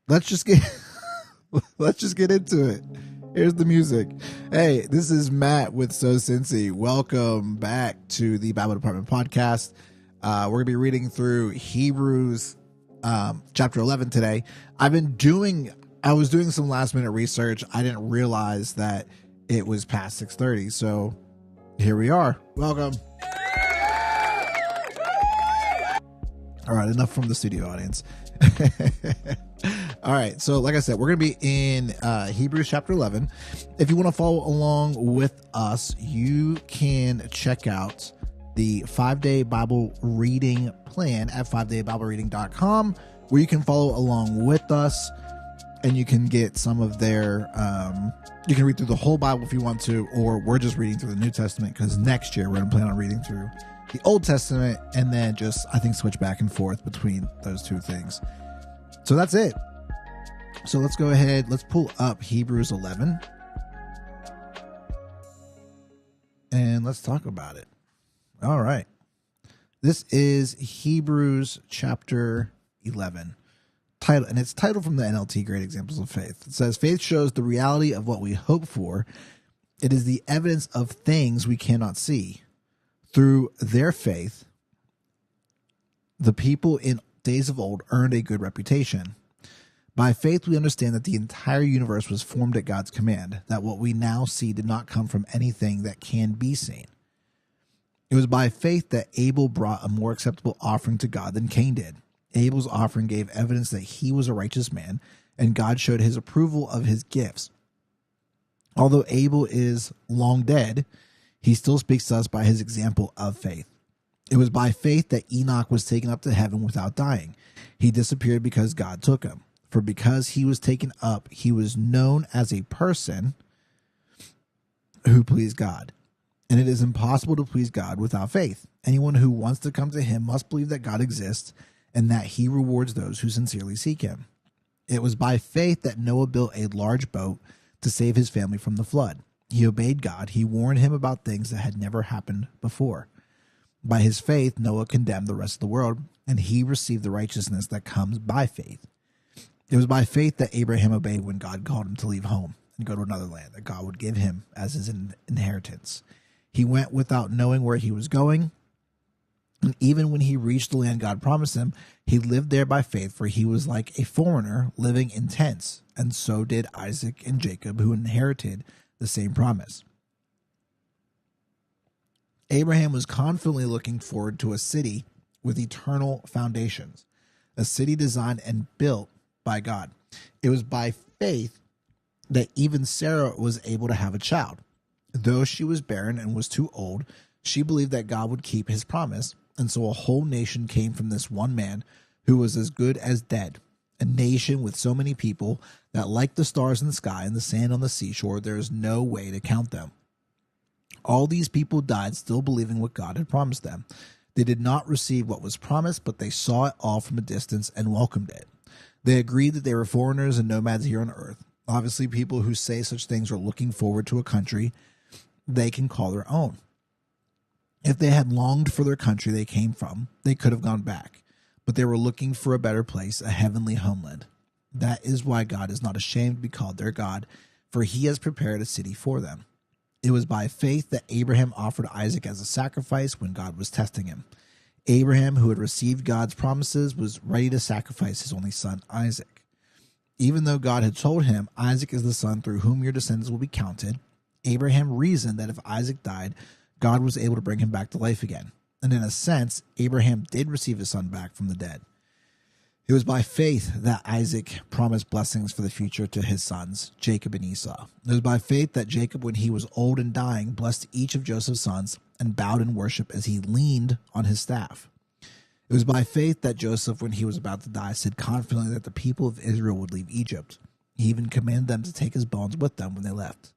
let's just get let's just get into it. Here's the music. Hey, this is Matt with So Cincy. Welcome back to the Bible Department podcast. We're gonna be reading through Hebrews chapter 11 today. I was doing some last minute research. I didn't realize that it was past 6:30, so here we are. Welcome. All right, enough from the studio audience. All right, so like I said, we're going to be in Hebrews chapter 11. If you want to follow along with us, you can check out the 5-day Bible reading plan at 5daybiblereading.com, where you can follow along with us and you can get some of their, you can read through the whole Bible if you want to, or we're just reading through the New Testament because next year we're going to plan on reading through the Old Testament and then just, I think, switch back and forth between those two things. So that's it. So let's go ahead. Let's pull up Hebrews 11 and let's talk about it. All right. This is Hebrews chapter 11. Title, and it's titled from the NLT Great Examples of Faith. It says, faith shows the reality of what we hope for. It is the evidence of things we cannot see. Through their faith, the people in days of old earned a good reputation. By faith, we understand that the entire universe was formed at God's command, that what we now see did not come from anything that can be seen. It was by faith that Abel brought a more acceptable offering to God than Cain did. Abel's offering gave evidence that he was a righteous man, and God showed his approval of his gifts. Although Abel is long dead, he still speaks to us by his example of faith. It was by faith that Enoch was taken up to heaven without dying. He disappeared because God took him. For because he was taken up, he was known as a person who pleased God. And it is impossible to please God without faith. Anyone who wants to come to him must believe that God exists and that he rewards those who sincerely seek him. It was by faith that Noah built a large boat to save his family from the flood. He obeyed God. He warned him about things that had never happened before. By his faith, Noah condemned the rest of the world, and he received the righteousness that comes by faith. It was by faith that Abraham obeyed when God called him to leave home and go to another land that God would give him as his inheritance. He went without knowing where he was going, and even when he reached the land God promised him, he lived there by faith, for he was like a foreigner living in tents, and so did Isaac and Jacob, who inherited the same promise. Abraham was confidently looking forward to a city with eternal foundations, a city designed and built by God. It was by faith that even Sarah was able to have a child. Though she was barren and was too old, she believed that God would keep his promise, and so a whole nation came from this one man who was as good as dead, a nation with so many people that, like the stars in the sky and the sand on the seashore, there is no way to count them. All these people died still believing what God had promised them. They did not receive what was promised, but they saw it all from a distance and welcomed it. They agreed that they were foreigners and nomads here on earth. Obviously, people who say such things are looking forward to a country they can call their own. If they had longed for their country they came from, they could have gone back, but they were looking for a better place, a heavenly homeland. That is why God is not ashamed to be called their God, for he has prepared a city for them. It was by faith that Abraham offered Isaac as a sacrifice when God was testing him. Abraham, who had received God's promises, was ready to sacrifice his only son, Isaac. Even though God had told him, Isaac is the son through whom your descendants will be counted, Abraham reasoned that if Isaac died, God was able to bring him back to life again. And in a sense, Abraham did receive his son back from the dead. It was by faith that Isaac promised blessings for the future to his sons, Jacob and Esau. It was by faith that Jacob, when he was old and dying, blessed each of Joseph's sons and bowed in worship as he leaned on his staff. It was by faith that Joseph, when he was about to die, said confidently that the people of Israel would leave Egypt. He even commanded them to take his bones with them when they left.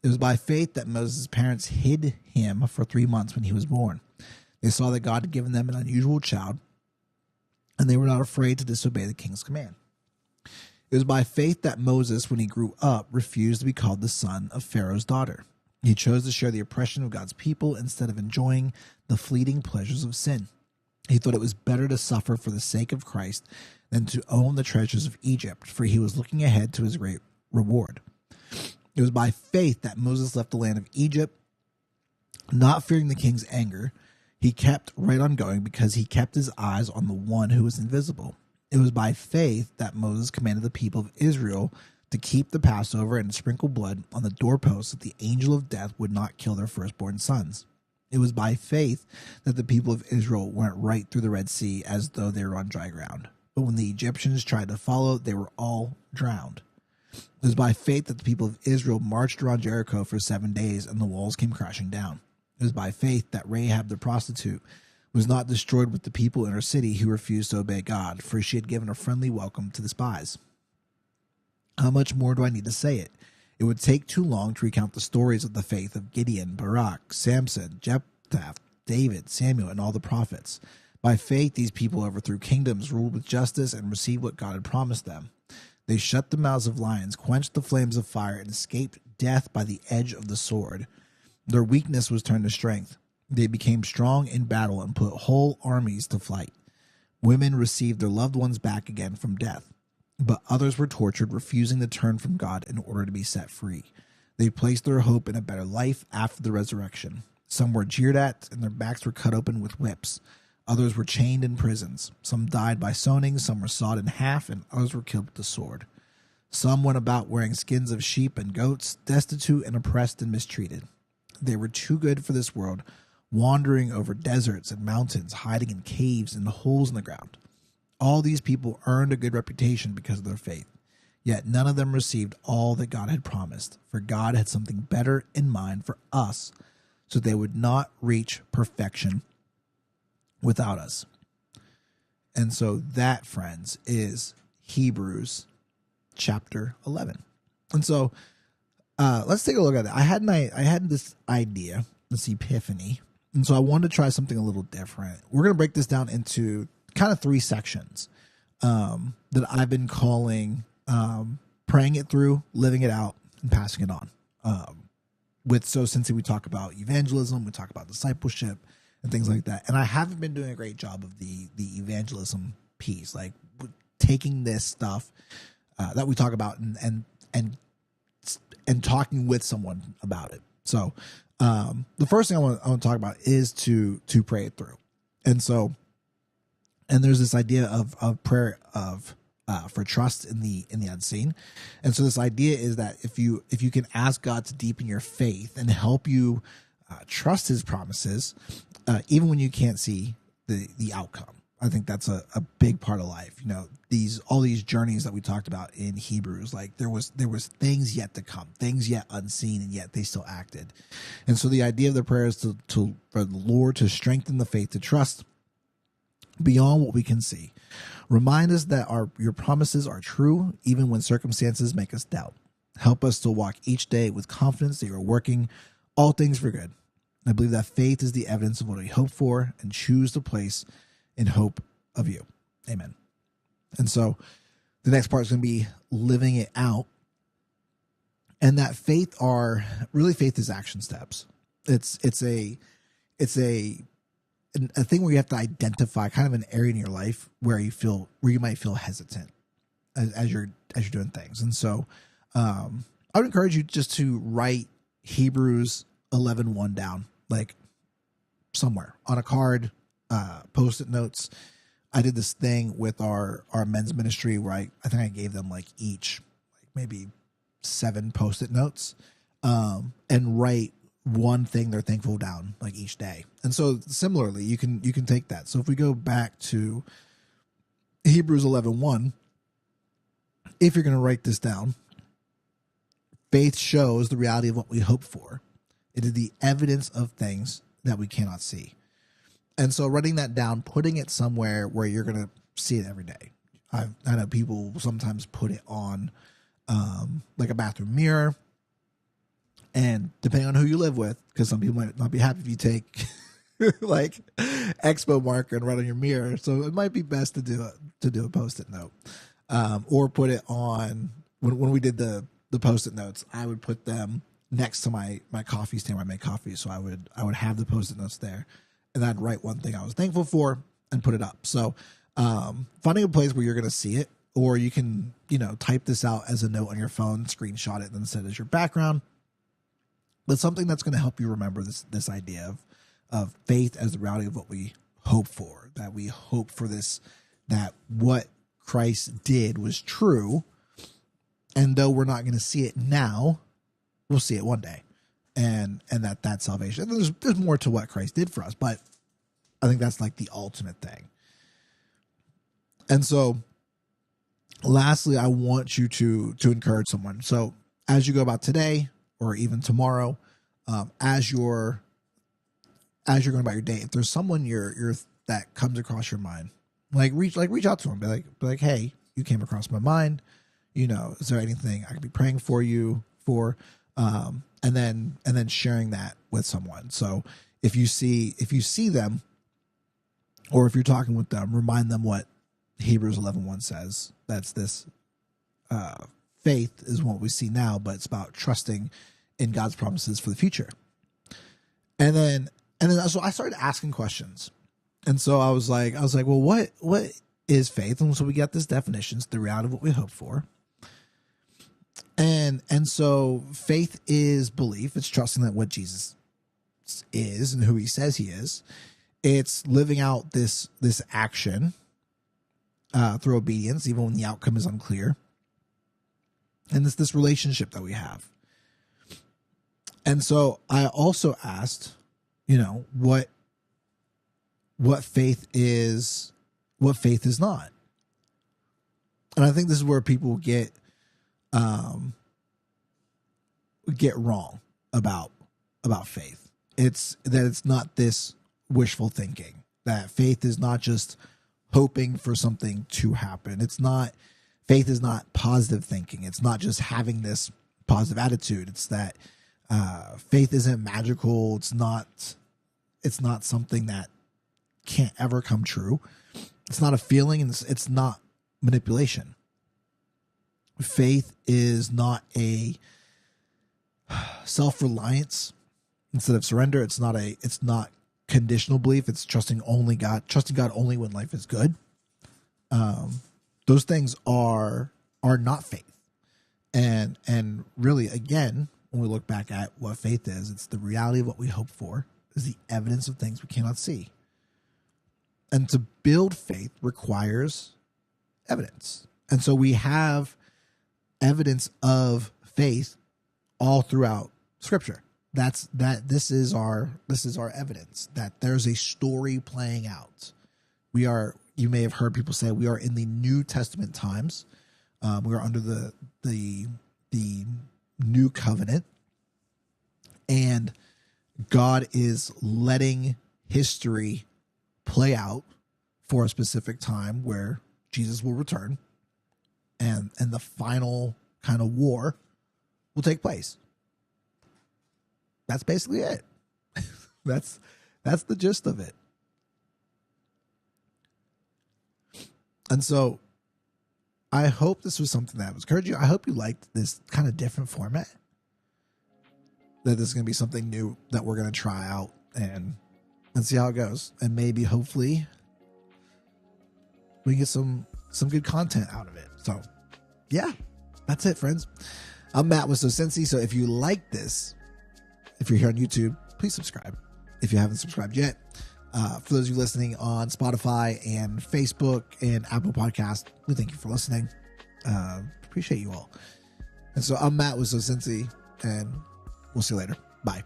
It was by faith that Moses' parents hid him for 3 months when he was born. They saw that God had given them an unusual child, and they were not afraid to disobey the king's command. It was by faith that Moses, when he grew up, refused to be called the son of Pharaoh's daughter. He chose to share the oppression of God's people instead of enjoying the fleeting pleasures of sin. He thought it was better to suffer for the sake of Christ than to own the treasures of Egypt, for he was looking ahead to his great reward. It was by faith that Moses left the land of Egypt, not fearing the king's anger. He kept right on going because he kept his eyes on the one who was invisible. It was by faith that Moses commanded the people of Israel to keep the Passover and sprinkle blood on the doorposts so that the angel of death would not kill their firstborn sons. It was by faith that the people of Israel went right through the Red Sea as though they were on dry ground. But when the Egyptians tried to follow, they were all drowned. It was by faith that the people of Israel marched around Jericho for 7 days and the walls came crashing down. It was by faith that Rahab the prostitute was not destroyed with the people in her city who refused to obey God, for she had given a friendly welcome to the spies. How much more do I need to say it? It would take too long to recount the stories of the faith of Gideon, Barak, Samson, Jephthah, David, Samuel, and all the prophets. By faith, these people overthrew kingdoms, ruled with justice, and received what God had promised them. They shut the mouths of lions, quenched the flames of fire, and escaped death by the edge of the sword. Their weakness was turned to strength. They became strong in battle and put whole armies to flight. Women received their loved ones back again from death, but others were tortured, refusing to turn from God in order to be set free. They placed their hope in a better life after the resurrection. Some were jeered at, and their backs were cut open with whips. Others were chained in prisons. Some died by stoning, some were sawed in half, and others were killed with the sword. Some went about wearing skins of sheep and goats, destitute and oppressed and mistreated. They were too good for this world, wandering over deserts and mountains, hiding in caves and holes in the ground. All these people earned a good reputation because of their faith, yet none of them received all that God had promised, for God had something better in mind for us, so they would not reach perfection without us. And so that, friends, is Hebrews chapter 11. And so let's take a look at it. I had this idea, this epiphany, and so I wanted to try something a little different. We're going to break this down into kind of 3 sections that I've been calling praying it through, living it out, and passing it on. Since we talk about evangelism, we talk about discipleship and things like that. And I haven't been doing a great job of the evangelism piece, like taking this stuff that we talk about and talking with someone about it. So the first thing I want to talk about is to pray it through. And so, and there's this idea of prayer for trust in the unseen. And so this idea is that if you can ask God to deepen your faith and help you trust his promises, even when you can't see the outcome. I think that's a big part of life. You know, all these journeys that we talked about in Hebrews, like there was things yet to come, things yet unseen, and yet they still acted. And so the idea of the prayer is for the Lord to strengthen the faith to trust beyond what we can see. Remind us that your promises are true, even when circumstances make us doubt. Help us to walk each day with confidence that you are working all things for good. I believe that faith is the evidence of what we hope for and choose to place in hope of you. Amen. And so the next part is going to be living it out. And that faith is action steps. It's a thing where you have to identify kind of an area in your life where you might feel hesitant as you're doing things. And so I would encourage you just to write Hebrews 11:1 down, like somewhere on a card, post-it notes. I did this thing with our men's ministry where I think I gave them like each maybe 7 post-it notes, and write one thing they're thankful down like each day. And so similarly, you can take that. So if we go back to Hebrews 11:1, if you're going to write this down, faith shows the reality of what we hope for. It is the evidence of things that we cannot see. And so writing that down, putting it somewhere where you're going to see it every day. I know people sometimes put it on like a bathroom mirror. And depending on who you live with, because some people might not be happy if you take like expo marker and write on your mirror. So it might be best to do a Post-it note, or put it on when we did the Post-it notes. I would put them next to my coffee stand where I make coffee. So I would have the Post-it notes there, and I'd write one thing I was thankful for, and put it up. So finding a place where you're going to see it, or you can, type this out as a note on your phone, screenshot it, and then set it as your background. But something that's going to help you remember this idea of faith as the reality of what we hope for, that we hope for this, that what Christ did was true. And though we're not going to see it now, we'll see it one day. And that's salvation. And there's more to what Christ did for us, but I think that's like the ultimate thing. And so lastly, I want you to encourage someone. So as you go about today or even tomorrow, as you're going about your day, if there's someone you're that comes across your mind, reach out to them, be like, hey, you came across my mind. Is there anything I could be praying for you for? And then sharing that with someone. So if you see them, or if you're talking with them, remind them what Hebrews 11:1 says. That's this, faith is what we see now, but it's about trusting in God's promises for the future. And then so I started asking questions. And so I was like, well, what is faith? And so we got this definition, it's the reality of what we hope for. And so faith is belief. It's trusting that what Jesus is and who he says he is. It's living out this action through obedience, even when the outcome is unclear. And it's this relationship that we have. And so I also asked, what faith is not. And I think this is where people get wrong about faith. It's not this wishful thinking, that faith is not just hoping for something to happen. Faith is not positive thinking. It's not just having this positive attitude. It's that faith isn't magical. It's not something that can't ever come true. It's not a feeling, and it's not manipulation. Faith is not a self-reliance instead of surrender. It's not conditional belief. It's trusting God only when life is good. Those things are not faith. And really, again, when we look back at what faith is, it's the reality of what we hope for, is the evidence of things we cannot see. And to build faith requires evidence. And so we have evidence of faith all throughout Scripture. This is our evidence that there's a story playing out. You may have heard people say we are in the New Testament times. We are under the new covenant, and God is letting history play out for a specific time where Jesus will return, and the final kind of war will take place. That's basically it. That's the gist of it. And so I hope this was something that was encouraging you. I hope you liked this kind of different format, that this is going to be something new that we're going to try out and see how it goes. And maybe, hopefully, we get some good content out of it. So yeah, that's it, friends. I'm Matt with So Cincy. So if you like this, if you're here on YouTube, please subscribe if you haven't subscribed yet. For those of you listening on Spotify and Facebook and Apple Podcasts, we thank you for listening. Appreciate you all. And so I'm Matt with So Cincy, and we'll see you later. Bye.